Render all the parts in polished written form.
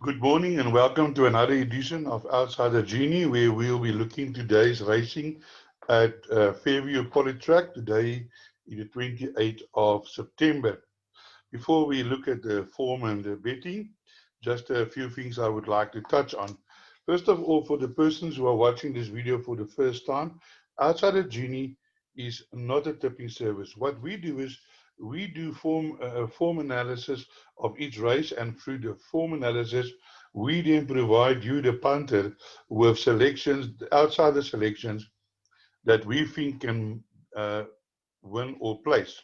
Good morning and welcome to another edition of Outside the Genie, where we'll be looking today's racing at Fairview Polytrack today, the 28th of September. Before we look at the form and the betting, just a few things I would like to touch on. First of all, for the persons who are watching this video for the first time, Outside the Genie is not a tipping service. What we do is we do form analysis of each race, and through the form analysis, we then provide you, the punter, with selections, outsider selections that we think can win or place.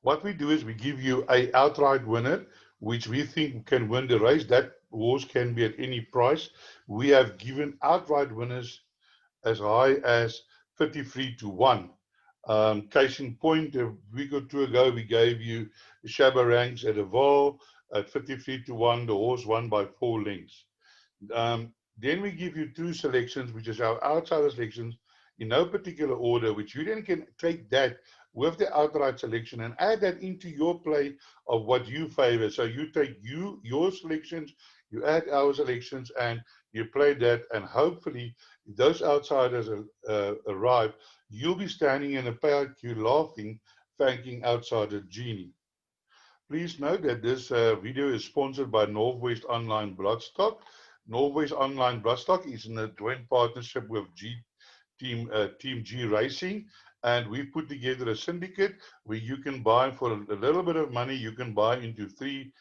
What we do is we give you a outright winner, which we think can win the race. That horse can be at any price. We have given outright winners as high as 53 to 1. Case in point, a week or two ago, we gave you Shabarangs at a Vaal at 53 to 1. The horse won by 4 lengths. Then we give you two selections, which is our outsider selections, in no particular order, which you then can take that with the outright selection and add that into your play of what you favor. So you take your selections, you add our selections, and you play that, and hopefully if those outsiders arrive, you'll be standing in a payout queue laughing, thanking outsider Genie. Please note that this video is sponsored by Northwest Online Bloodstock. Northwest Online Bloodstock is in a joint partnership with Team G Racing, and we put together a syndicate where you can buy for a little bit of money. You can buy into three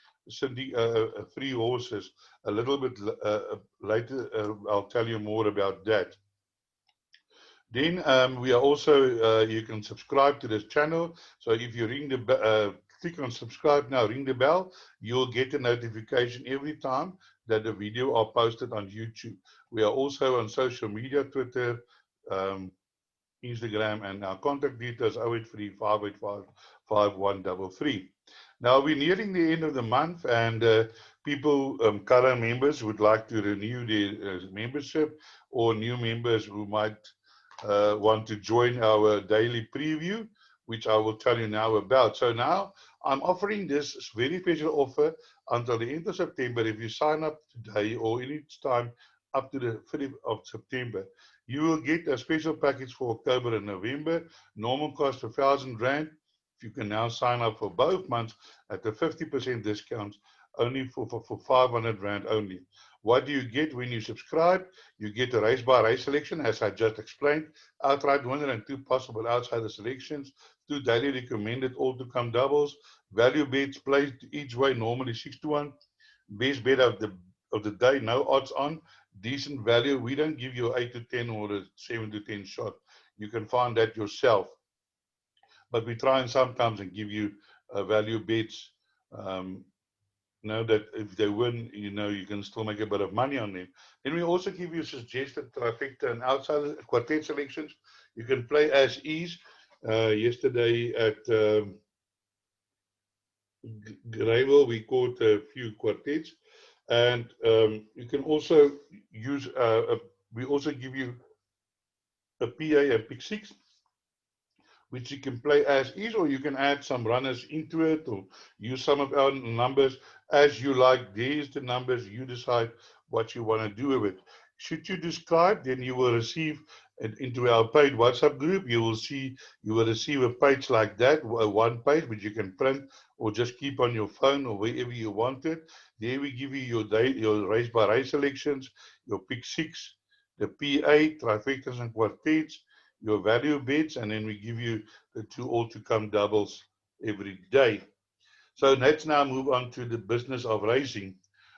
horses. A little bit later, I'll tell you more about that. Then we are also, you can subscribe to this channel. So if you click on subscribe now, ring the bell, you'll get a notification every time that the video are posted on YouTube. We are also on social media, Twitter, Instagram, and our contact details 083 585 5133. Now we're nearing the end of the month, and people, current members, would like to renew their membership, or new members who might want to join our daily preview, which I will tell you now about. So now I'm offering this very special offer until the end of September. If you sign up today or any time up to the 5th of September, you will get a special package for October and November. Normal cost of R1,000. You can now sign up for both months at a 50% discount, only for 500 Rand only. What do you get when you subscribe? You get a race by race selection, as I just explained, outright winner and 2 possible outsider selections, 2 daily recommended all to come doubles, value bets played each way, normally 6 to 1, best bet of the day, no odds on, decent value. We don't give you 8 to 10 or a 7 to 10 shot. You can find that yourself. But we try and sometimes and give you value bets. Know that if they win, you can still make a bit of money on them. Then we also give you suggested trifecta and outside quartet selections. You can play as is. Yesterday at Gravel, we caught a few quartets, and you can also use. We also give you a PA and pick 6, which you can play as is, or you can add some runners into it, or use some of our numbers as you like. There's the numbers. You decide what you want to do with it. Should you subscribe, then you will receive into our paid WhatsApp group. You will receive a page like that, a one page, which you can print or just keep on your phone or wherever you want it. There we give you your race by race selections, your pick 6, the PA, trifectas and quartets, your value bets, and then we give you the 2 all to come doubles every day. So let's now move on to the business of racing,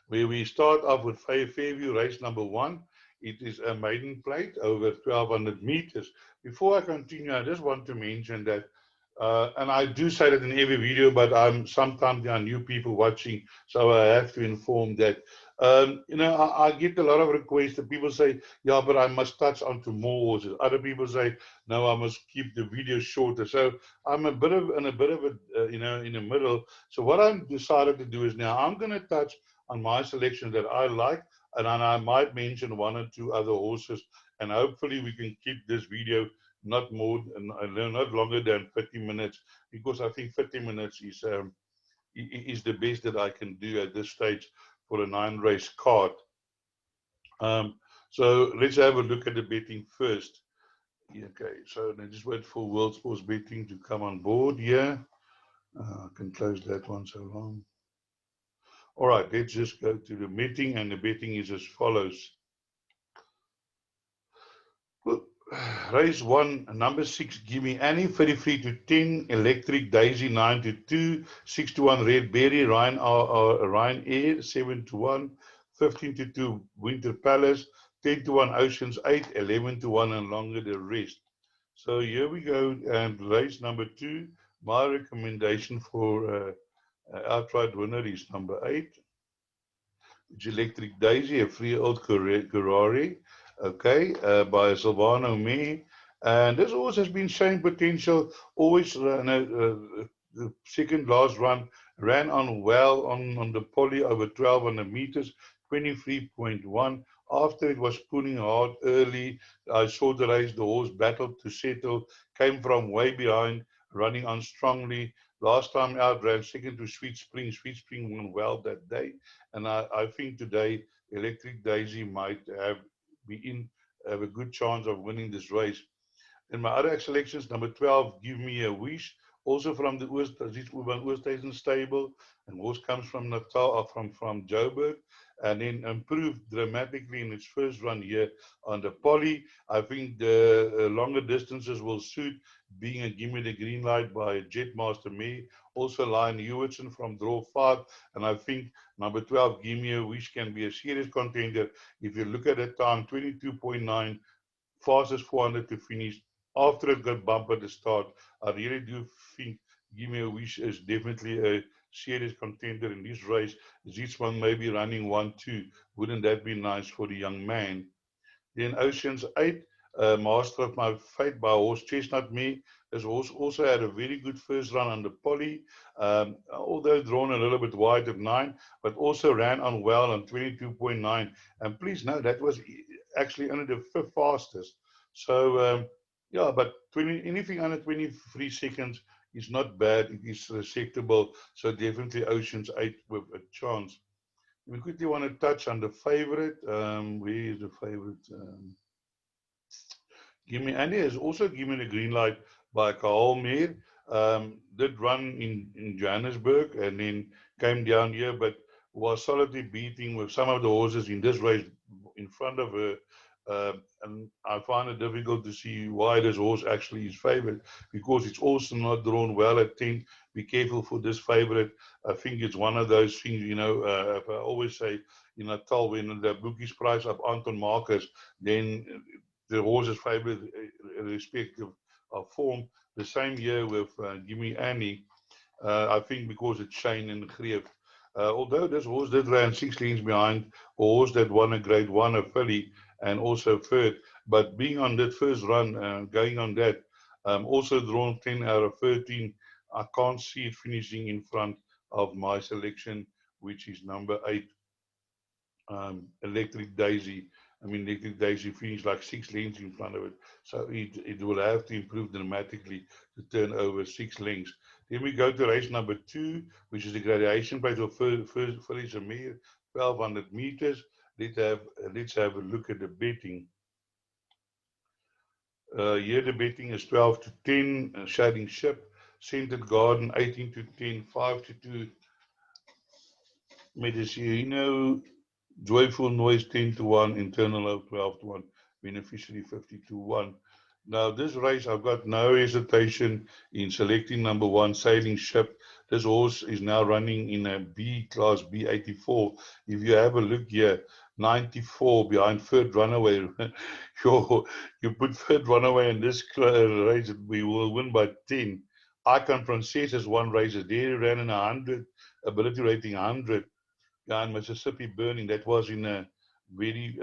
where we start off with Fairview race number 1. It is a maiden plate over 1,200 meters. Before I continue, I just want to mention that, and I do say that in every video, but sometimes there are new people watching, so I have to inform that. I get a lot of requests that people say, yeah, but I must touch onto more horses. Other people say, no, I must keep the video shorter. So I'm in the middle. So what I've decided to do is now I'm going to touch on my selections that I like, and then I might mention 1 or 2 other horses, and hopefully we can keep this video not longer than 30 minutes, because I think 30 minutes is the best that I can do at this stage for a 9-race card. So let's have a look at the betting first. Okay, so now just wait for World Sports Betting to come on board here. I can close that one so long. All right, let's just go to the betting, and the betting is as follows. Race 1, number 6, give me Annie, 33 to 10, Electric Daisy, 9 to 2, 6 to 1, Red Berry, Ryan Air, 7 to 1, 15 to 2, Winter Palace, 10 to 1, Oceans 8, 11 to 1, and longer the rest. So here we go, and race number 2, my recommendation for outright winner is number 8. It's Electric Daisy, a 3-year-old Ferrari, okay, by Silvano Me. And this horse has been showing potential, always the second last run, ran on well on the poly over 1200 meters, 23.1. After it was pulling hard early, I saw the race, the horse battled to settle, came from way behind, running on strongly. Last time out, ran second to Sweet Spring. Sweet Spring won well that day. And I think today Electric Daisy might have a good chance of winning this race. In my other selections, number 12, Give Me a Wish, also from the Oosthuizen stable, and horse comes from Natal or from Joburg, and then improved dramatically in its first run here on the poly. I think the longer distances will suit, being a Give Me the Green Light by Jetmaster Me, also Lion Hewitson from draw 5, and I think number 12, Give Me a Wish, can be a serious contender. If you look at the time, 22.9, fastest 400 to finish. After it got bumped at the start, I really do think Give Me a Wish is definitely a serious contender in this race. Zietsman may be running 1-2. Wouldn't that be nice for the young man? Then Oceans 8, Master of My Fate by horse Chestnut Me. This horse also had a very good first run on the poly, although drawn a little bit wide at 9, but also ran on well on 22.9. And please note, that was actually only the 5th fastest. So, yeah, but anything under 23 seconds is not bad. It is acceptable. So definitely Oceans 8 with a chance. We quickly want to touch on the favorite. Where is the favorite? Gimme Andy has also given a green light by Kahal Meer. Did run in Johannesburg and then came down here, but was solidly beating with some of the horses in this race in front of her. And I find it difficult to see why this horse actually is favored, because it's also not drawn well at 10. Be careful for this favorite. I think it's one of those things, if I always say, Natal, when the bookies price up Anton Marcus, then the horse's favorite respective of form. The same year with Gimme Annie, I think because it's Shane and Greef. Although this horse did run 6 lengths behind a horse that won a grade 1, a filly, and also third, but being on that first run, going on that, also drawn 10 out of 13, I can't see it finishing in front of my selection, which is number 8, Electric Daisy. I mean, Electric Daisy finished like 6 lengths in front of it. So it will have to improve dramatically to turn over 6 lengths. Then we go to race number 2, which is the gradation plate of Felice Amir, 1200 meters. Let's have a look at the betting. Here the betting is 12 to 10, Shading Ship, Scented Garden, 18 to 10, 5 to 2, Medicino, Joyful Noise, 10 to 1, Internal Love, 12 to 1, Beneficiary, 50 to 1. Now, this race, I've got no hesitation in selecting number 1, Sailing Ship. This horse is now running in a B class, B84. If you have a look here, 94 behind Third Runaway. You put Third Runaway in this race, we will win by 10. Icon Princess is one race. They ran in 100, ability rating 100. In Mississippi Burning, that was in a very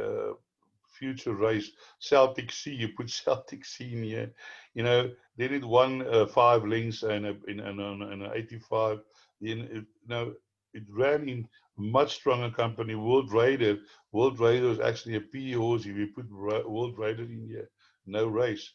future race. Celtic Sea, you put Celtic Sea in here. Then it won 5 lengths and an 85. Then it ran in much stronger company. World Raider was actually a PE horse. If you put World Raider in here, no race.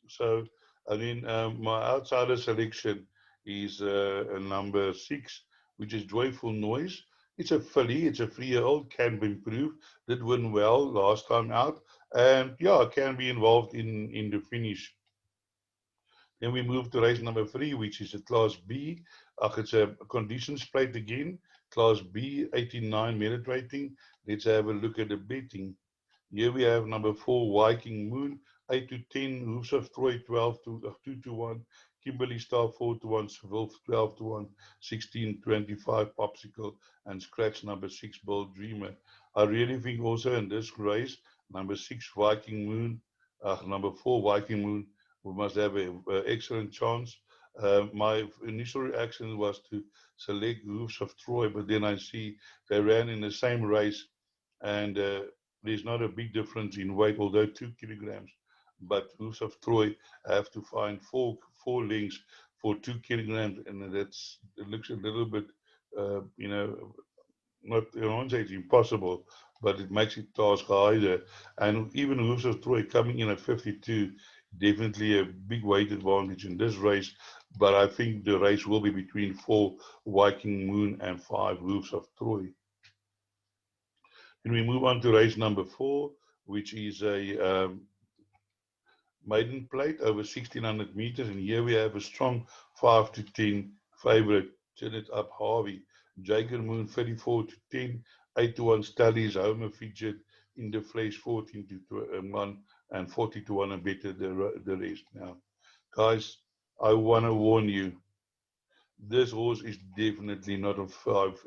So, my outsider selection is number 6, which is Joyful Noise. It's a filly, it's a 3-year-old, can be improved, did win well last time out, and yeah, can be involved in the finish. Then we move to race number 3, which is a Class B. It's a conditions plate again. Class B, 89 merit rating. Let's have a look at the betting. Here we have number 4, Viking Moon, 8 to 10, Hoofs of Troy, 2 to 1, Kimberly Star, 4 to 1, Seville, 12 to 1, 16, 25, Popsicle, and scratch number 6, Bold Dreamer. I really think also in this race, number 6, Viking Moon, number 4, Viking Moon, we must have an excellent chance. My initial reaction was to select Hoofs of Troy, but then I see they ran in the same race, and there's not a big difference in weight, although 2 kilograms. But Hoofs of Troy have to find four lengths for 2 kilograms, and it looks a little bit, you know, not, I won't say it's impossible, but it makes it task harder. And even Hoofs of Troy coming in at 52, definitely a big weight advantage in this race. But I think the race will be between 4 Viking Moon and 5 Hoofs of Troy. Then we move on to race number 4, which is a maiden plate over 1600 meters. And here we have a strong 5 to 10 favorite, Turn It Up Harvey. Jager Moon 34 to 10, 8 to 1 Stallies, Homer featured in the flesh 14 to 1 and 40 to 1 and better the rest. Now, guys, I want to warn you, this horse is definitely not a 5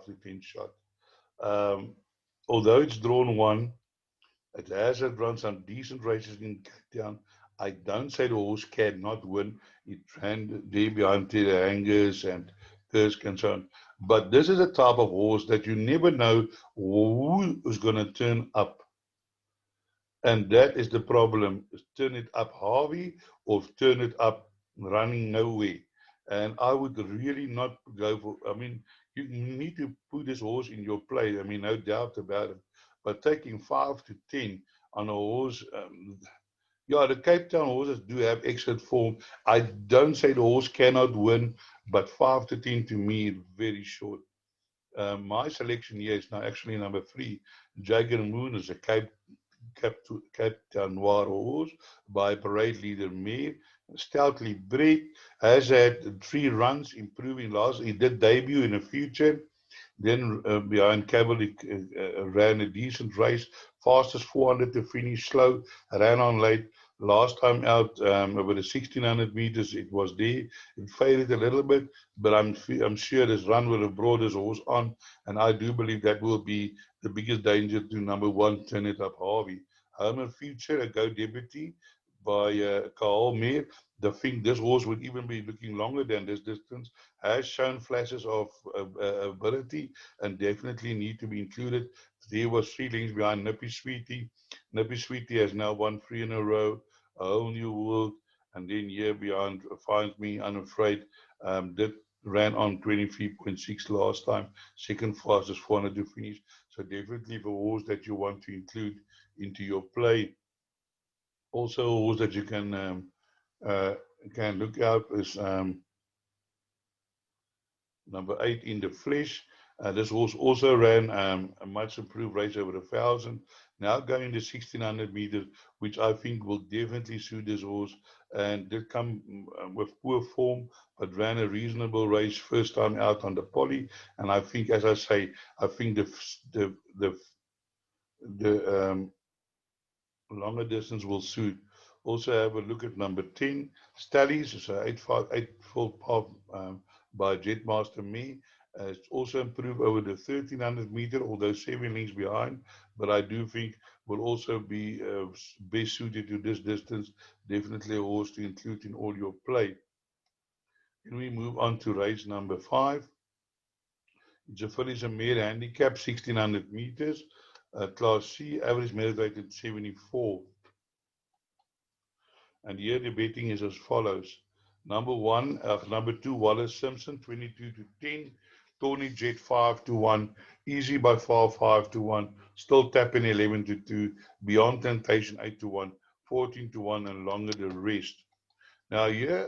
to 10 shot. Um, Although it's drawn 1, it has run some decent races in Cape Town. I don't say the horse cannot win. It ran there behind the hangers and Kursk and so on. But this is a type of horse that you never know who is going to turn up. And that is the problem. Turn it up Harvey or turn it up running nowhere. And I would really not go for, I mean, you need to put this horse in your play. I mean, no doubt about it. But taking 5 to 10 on a horse, yeah, the Cape Town horses do have excellent form. I don't say the horse cannot win, but 5 to 10 to me is very short. My selection here is now actually number 3. Jager Moon is a Cape Town Noir horse by parade leader Mayor. Stoutly bred, has had 3 runs, improving last. He did debut in the future. Then behind Cavalry ran a decent race, fastest 400 to finish slow, ran on late. Last time out over the 1600 meters, it was there. It faded a little bit, but I'm sure this run will have brought this horse on, and I do believe that will be the biggest danger to number 1, Turn It Up Harvey. Homer Future, a go deputy by Carl Meer. The thing, this horse would even be looking longer than this distance, has shown flashes of ability and definitely need to be included. There was 3 lengths behind Nippy Sweetie. Nippy Sweetie has now won 3 in a row, a whole new world. And then here behind Find Me Unafraid, that ran on 23.6 last time, second fastest 400 to finish. So definitely the horse that you want to include into your play. Also, a horse that you can look out is number 8 in the flesh. This horse also ran a much improved race over 1,000. Now going to 1600 meters, which I think will definitely suit this horse. And did come with poor form, but ran a reasonable race first time out on the poly. And I think, as I say, I think the longer distance will suit. Also have a look at number 10, Stallies. It's an 8-fold path by Jetmaster Me. It's also improved over the 1300 meter, although 7 lengths behind. But I do think will also be best suited to this distance. Definitely a horse to include in all your play. Then we move on to race number 5. It's a fillies and mare handicap, 1600 meters. Class C, average merit rated 74. And here the betting is as follows. Number 2, Wallace Simpson, 22 to 10. Tony Jet, 5 to 1. Easy by far, 5 to 1. Still tapping 11 to 2. Beyond Temptation, 8 to 1. 14 to 1, and longer the rest. Now here,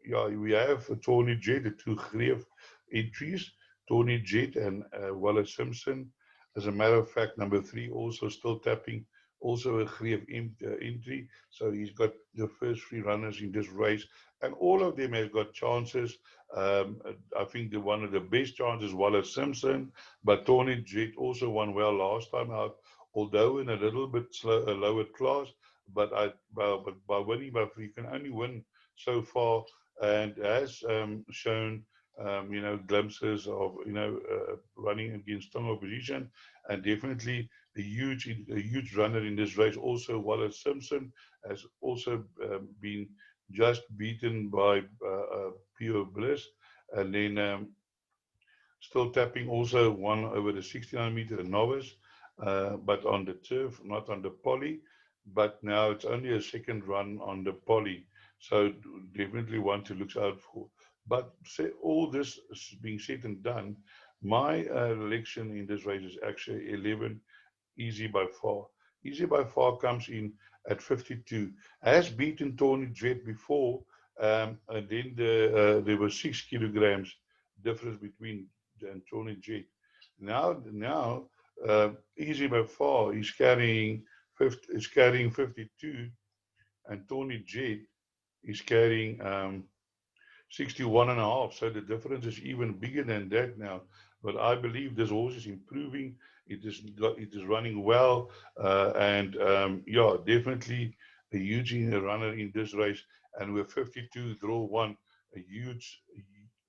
yeah, we have Tony Jet, the 2 Greef entries. Tony Jett and Wallace Simpson. As a matter of fact, number 3 also still tapping, also a Greef entry. So he's got the first 3 runners in this race, and all of them has got chances. I think one of the best chances, Wallace Simpson, but Tony Jett also won well last time out, although in a little bit a lower class. But by winning by 3, you can only win so far, and has shown glimpses of running against strong opposition, and definitely a huge runner in this race. Also, Wallace Simpson has also been just beaten by Pure Bliss, and then still tapping also one over the 69-meter novice, but on the turf, not on the poly. But now it's only a second run on the poly, so definitely one to look out for. But all this being said and done, my election in this race is actually 11, Easy by Far. Easy by Far comes in at 52. Has beaten Tony Jett before, and then there was 6 kilograms difference between and Tony Jett. Now, Easy by Far is carrying 52, and Tony Jett is carrying 61 and a half. So the difference is even bigger than that now. But I believe this horse is improving. It is running well, and yeah, definitely a huge runner in this race. And with 52 draw 1,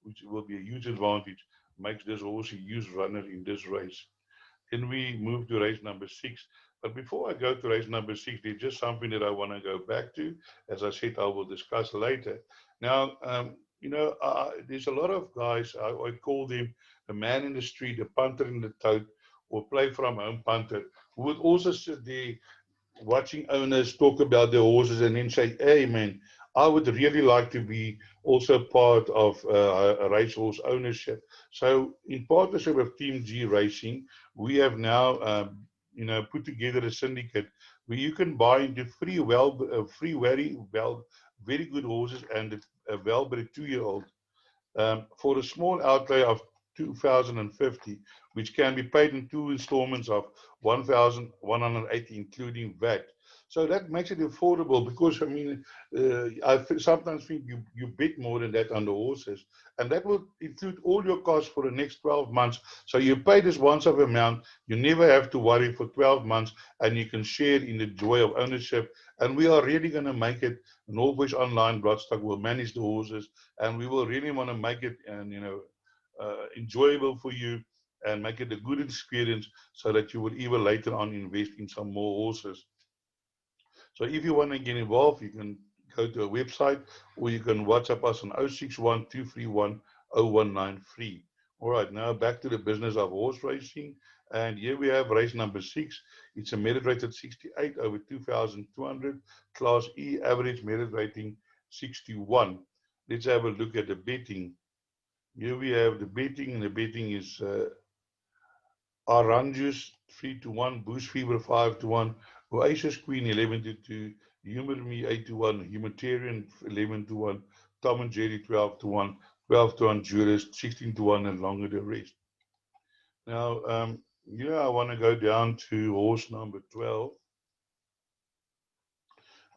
which will be a huge advantage, makes this horse a huge runner in this race. Then we move to race number 6. But before I go to race number 6, there's just something that I want to go back to. As I said, I will discuss later. Now, there's a lot of guys, I call them the man in the street, the punter in the tote, or play from home punter, who would also sit there watching owners talk about their horses and then say, hey, man, I would really like to be also part of a racehorse ownership. So, in partnership with Team G Racing, we have now, put together a syndicate where you can buy into very good horses and a well-bred 2-year-old for a small outlay of 2,050, which can be paid in 2 installments of 1,180, including VAT. So that makes it affordable because, I mean, I sometimes think you bet more than that on the horses. And that will include all your costs for the next 12 months. So you pay this once-off amount, you never have to worry for 12 months, and you can share in the joy of ownership. And we are really going to make it, Norwich Online Bloodstock will manage the horses, and we will really want to make it and enjoyable for you and make it a good experience so that you will even later on invest in some more horses. So if you want to get involved, you can go to a website or you can WhatsApp us on 061 231 0193. All right, now back to the business of horse racing. And here we have race number 6. It's a merit rated 68 over 2,200. Class E, average merit rating 61. Let's have a look at the betting. Here we have the betting, and the betting is Oranges 3-1, Boost Fever 5-1, Oasis Queen 11-2, Humor Me 8-1, Humanitarian 11-1, Tom and Jerry 12-1, 12-1 Jurist 16-1, and longer the rest. Now, I want to go down to horse number 12.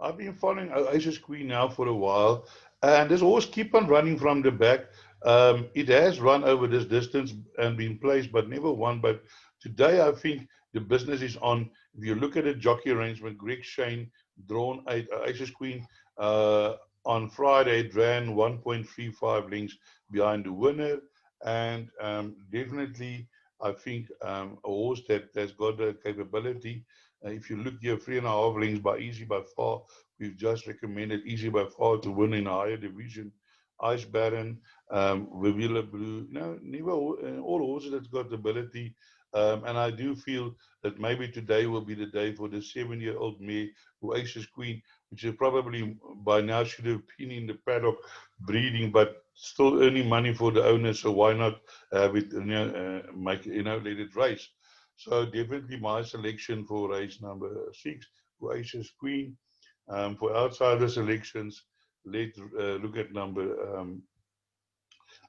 I've been following Oasis Queen now for a while, and this horse keep on running from the back. It has run over this distance and been placed, but never won. But today, I think the business is on. If you look at the jockey arrangement, Greg Shane, drawn 8, Oasis Queen, on Friday, it ran 1.35 lengths behind the winner, and definitely, I think a horse that has got the capability. If you look here, 3.5 lengths by Easy by Far. We've just recommended Easy by Far to win in a higher division. Ice Baron, Vivilla Blue, never all horses that's got the ability. And I do feel that maybe today will be the day for the 7-year-old mare, Oasis Queen, which is probably by now should have been in the paddock breeding, but still earning money for the owner. So why not have it, let it race? So definitely my selection for race number 6, Oasis Queen. For outsider selections, let's look at number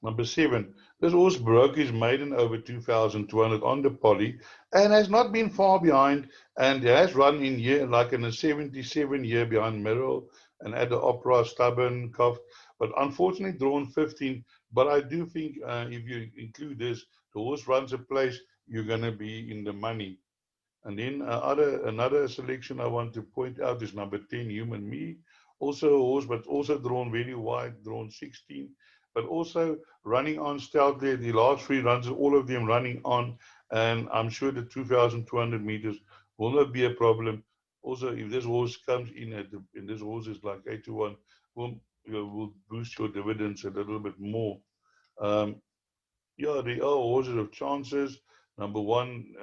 Number 7, this horse broke his maiden over 2,200 on the poly and has not been far behind and has run in year like in a 77 year behind Merrill and at the Opera, Stubborn, Cuff, but unfortunately drawn 15. But I do think if you include this, the horse runs a place, you're going to be in the money. And then another selection I want to point out is number 10, Human Me. Also a horse, but also drawn very wide, drawn 16, but also running on stealthily. The last 3 runs, all of them running on, and I'm sure the 2,200 meters will not be a problem. Also, if this horse comes in and this horse is like 8 to 1, will boost your dividends a little bit more. Um, yeah, there are horses of chances. Number 1,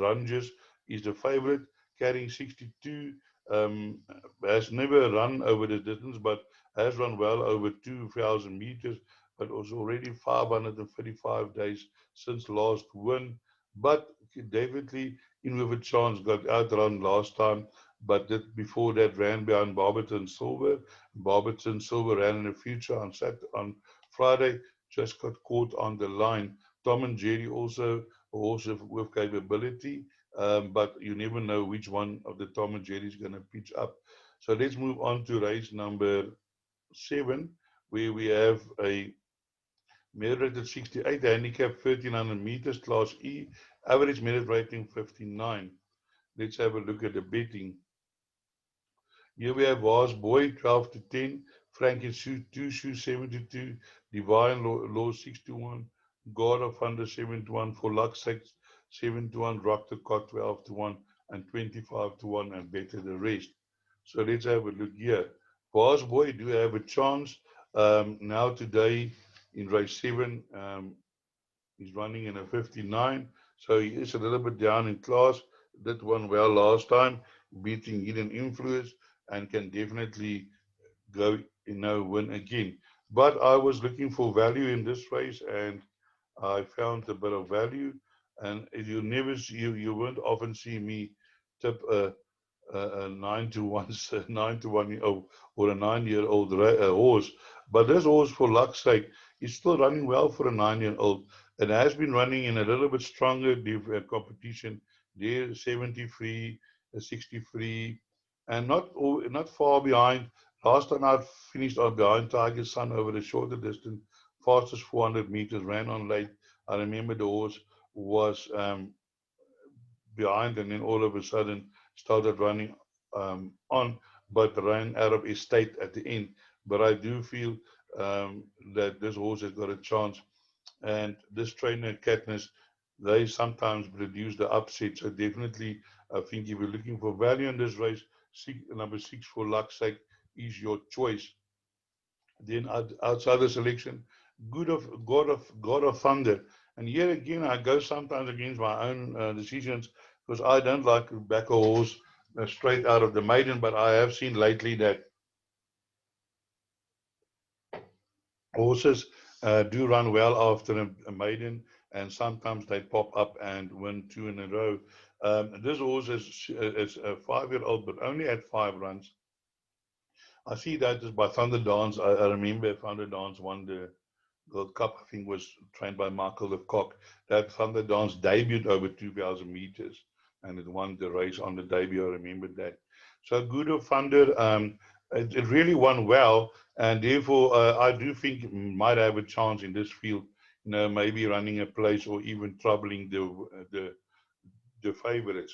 Ranges is the favorite, carrying 62. Um, has never run over the distance, but has run well over 2,000 meters, but was already 535 days since last win. But definitely in with a chance, got outrun last time, but before that ran behind Barberton Silver. Barberton Silver ran in the future on Friday, just got caught on the line. Tom and Jerry also with capability, but you never know which one of the Tom and Jerry is going to pitch up. So let's move on to race number 7, where we have a merit rated 68, handicap 1,300 meters, class E, average merit rating 59. Let's have a look at the betting. Here we have Vaz Boy 12 to 10, Frankie Shoe 2 Shoe 7 to 2, Divine Law 6 to 1, God of Thunder 7 to 1, For Luck's Sake 7 to 1, Rock the Cock 12 to 1, and 25 to 1, and better the rest. So let's have a look here. Vaz Boy do have a chance now today in race 7. He's running in a 59, so he is a little bit down in class. Did one well last time, beating Hidden Influence, and can definitely go, win again. But I was looking for value in this race, and I found a bit of value. And you never see, you won't often see me tip a 9 to 1, 9 to 1 or a 9-year-old horse. But this horse, for luck's sake, is still running well for a 9-year-old and has been running in a little bit stronger competition. There, 73, 63, and not far behind. Last time I finished on behind Tiger Sun over the shorter distance, fastest 400 meters, ran on late. I remember the horse was behind and then all of a sudden started running on, but ran out of his state at the end. But I do feel that this horse has got a chance. And this trainer, Katniss, they sometimes produce the upset. So definitely, I think if you're looking for value in this race, number 6, For Luck's Sake, is your choice. Then outside the selection, God of Thunder. And here again, I go sometimes against my own decisions because I don't like to back a horse straight out of the maiden. But I have seen lately that horses do run well after a maiden, and sometimes they pop up and win 2 in a row. This horse is a 5-year-old, but only had 5 runs. I see that is by Thunder Dance. I remember Thunder Dance won the World Cup, I think, was trained by Michael Lecoq. That Thunder Dance debuted over 2,000 meters and it won the race on the debut. I remember that. So Good of Thunder, it really won well, and therefore I do think it might have a chance in this field. Maybe running a place or even troubling the favorites.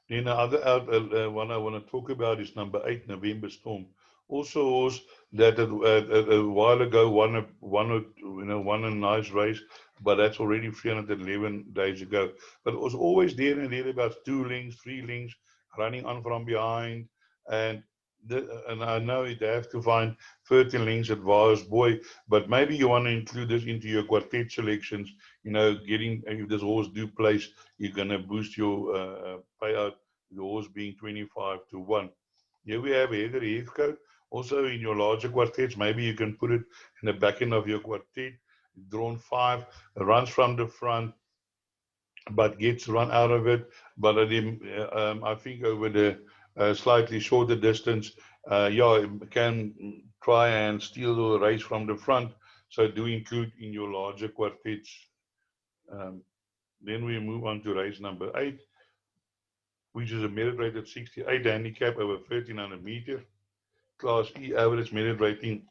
Then the other one I want to talk about is number 8, November Storm. Also, a horse that a while ago won a nice race, but that's already 311 days ago. But it was always there and there about 2 lengths, 3 lengths, running on from behind, and I know it have to find 13 lengths at Vaal Boy, but maybe you want to include this into your quartet selections. Getting if this horse do place, you're gonna boost your payout. The horse being 25 to 1. Here we have Heather Heathcote. Also in your larger quartets, maybe you can put it in the back end of your quartet. Drawn 5, runs from the front, but gets run out of it. But I think over slightly shorter distance, yeah, it can try and steal the race from the front. So do include in your larger quartets. Um, then we move on to race number 8, which is a merit rated 68 handicap over 1300 meters. Class E average merit rating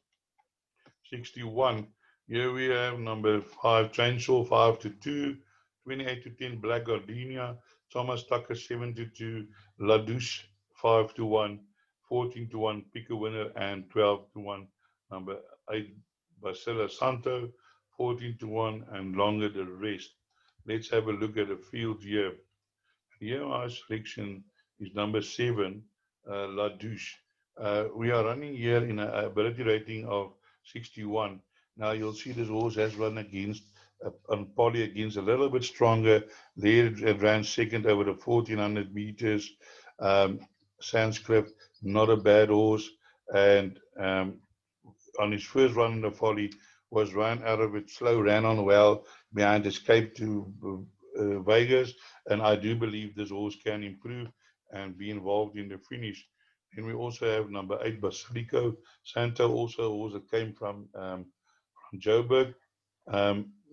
61. Here we have number 5, Chainsaw 5 to 2, 28 to 10, Black Gardenia, Thomas Tucker 7 to 2, Ladouche 5 to 1, 14 to 1, Pick a Winner, and 12 to 1, number 8, Basela Santo 14 to 1, and longer the rest. Let's have a look at the field here. Here our selection is number 7, La Douche. We are running here in an ability rating of 61. Now you'll see this horse has run against on poly against a little bit stronger. There it ran second over the 1400 meters. Sandscript, not a bad horse. And on his first run in the folly, was run out of it slow, ran on well behind escape to Vegas, and I do believe this horse can improve and be involved in the finish. Then we also have number 8, Basilico Santo, also a horse that came from Joburg.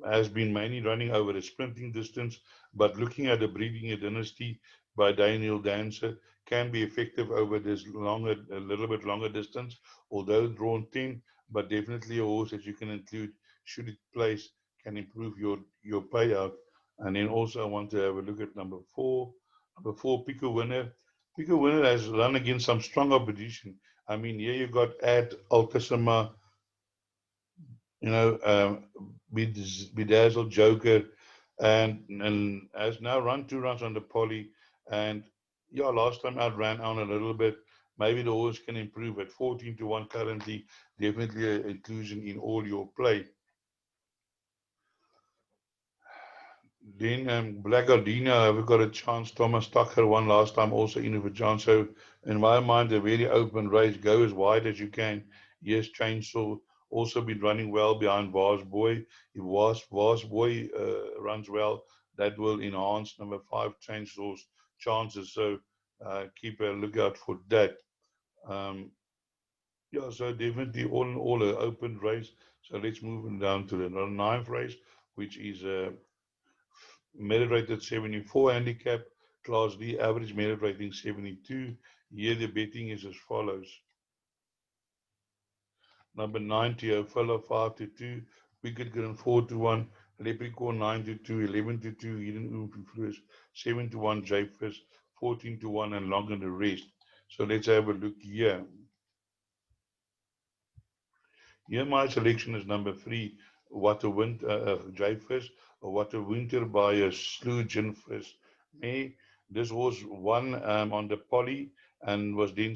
Has been mainly running over the sprinting distance, but looking at the breeding dynasty by Daniel Dancer can be effective over this longer, a little bit longer distance, although drawn 10, but definitely a horse that you can include should it place, can improve your payout. And then also I want to have a look at number 4. Number 4, Pick a Winner. Pick a Winner has run against some strong opposition. I mean, here you got Ad Alcasama, Bedazzled Joker, and has now run 2 runs on the poly. And yeah, last time out ran on a little bit. Maybe the horse can improve at 14 to 1 currently. Definitely an inclusion in all your play. Then Black Gardenia, we've got a chance. Thomas Tucker won last time, also in with John. So in my mind, a very open race. Go as wide as you can. Yes, Chainsaw also been running well behind Vars Boy. If Vars Boy runs well, that will enhance number 5 Chainsaw's chances. So keep a lookout for that. Um, yeah, so definitely all in all an open race. So let's move on down to the 9th race, which is merit rated 74 handicap, class D, average merit rating 72. Here the betting is as follows. Number 90, Teofilo 5 to 2, Wicked Grin 4 to 1, Leprechaun 9 to 2, 11 to 2, Hidden Oof Influence 7 to 1, Japhes 14 to 1, and longer the rest. So let's have a look here. Here my selection is number 3, What a Winter, Japhes, or What a Winter by a Slew Ginfis. This was won on the poly and was then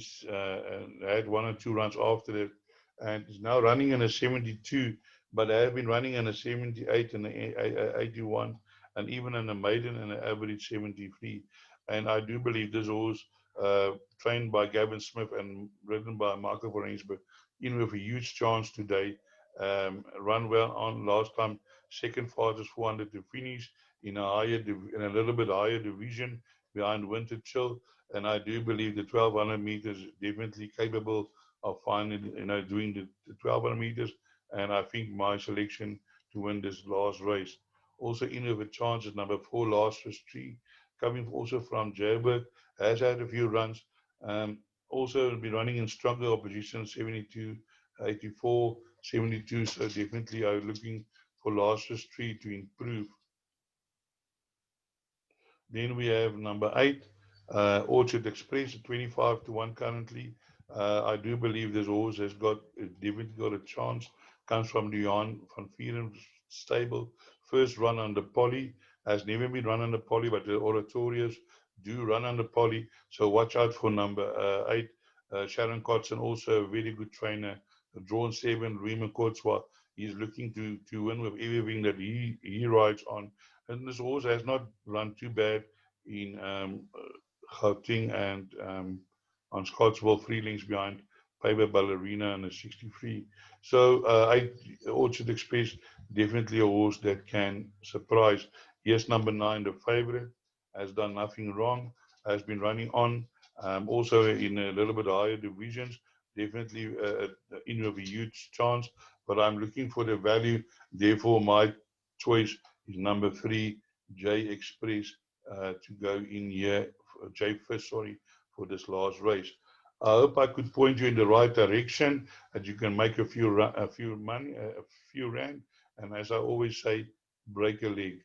had 1 or 2 runs after it, and is now running in a 72, but I have been running in a 78 and a 81, and even in a maiden and an average 73. And I do believe this horse, trained by Gavin Smith and ridden by Michael Verensberg, in with a huge chance today. Run well on last time, second fastest 400 to finish in a little bit higher division behind Winter Chill, and I do believe the 1200 meters is definitely capable of finding, doing the 1200 meters, and I think my selection to win this last race. Also in with a chance is number 4, Last Tree, coming also from Joburg, has had a few runs. Also been running in stronger opposition, 72, 84, 72. So definitely I'm looking for Last Tree to improve. Then we have number 8, Orchard Express, 25 to 1 currently. I do believe this horse has definitely got a chance. Comes from the Johan van Vieren stable. First run on the poly. Has never been run on the poly, but the oratorios do run on the poly. So watch out for number 8, Sharon Kotson, also a very good trainer. Drawn 7, Riemann Kortswa. He's looking to win with everything that he rides on. And this horse has not run too bad in Gauteng and on Scottsville, 3 lengths behind Paper Ballerina and a 63. So Orchard Express, definitely a horse that can surprise. Yes, number 9, the favorite, has done nothing wrong, has been running on. Also in a little bit higher divisions, definitely in of a huge chance, but I'm looking for the value. Therefore, my choice is number 3, J Express, to go in here, J first, sorry, for this last race. I hope I could point you in the right direction, that you can make a few money, a few rand, and as I always say, break a leg.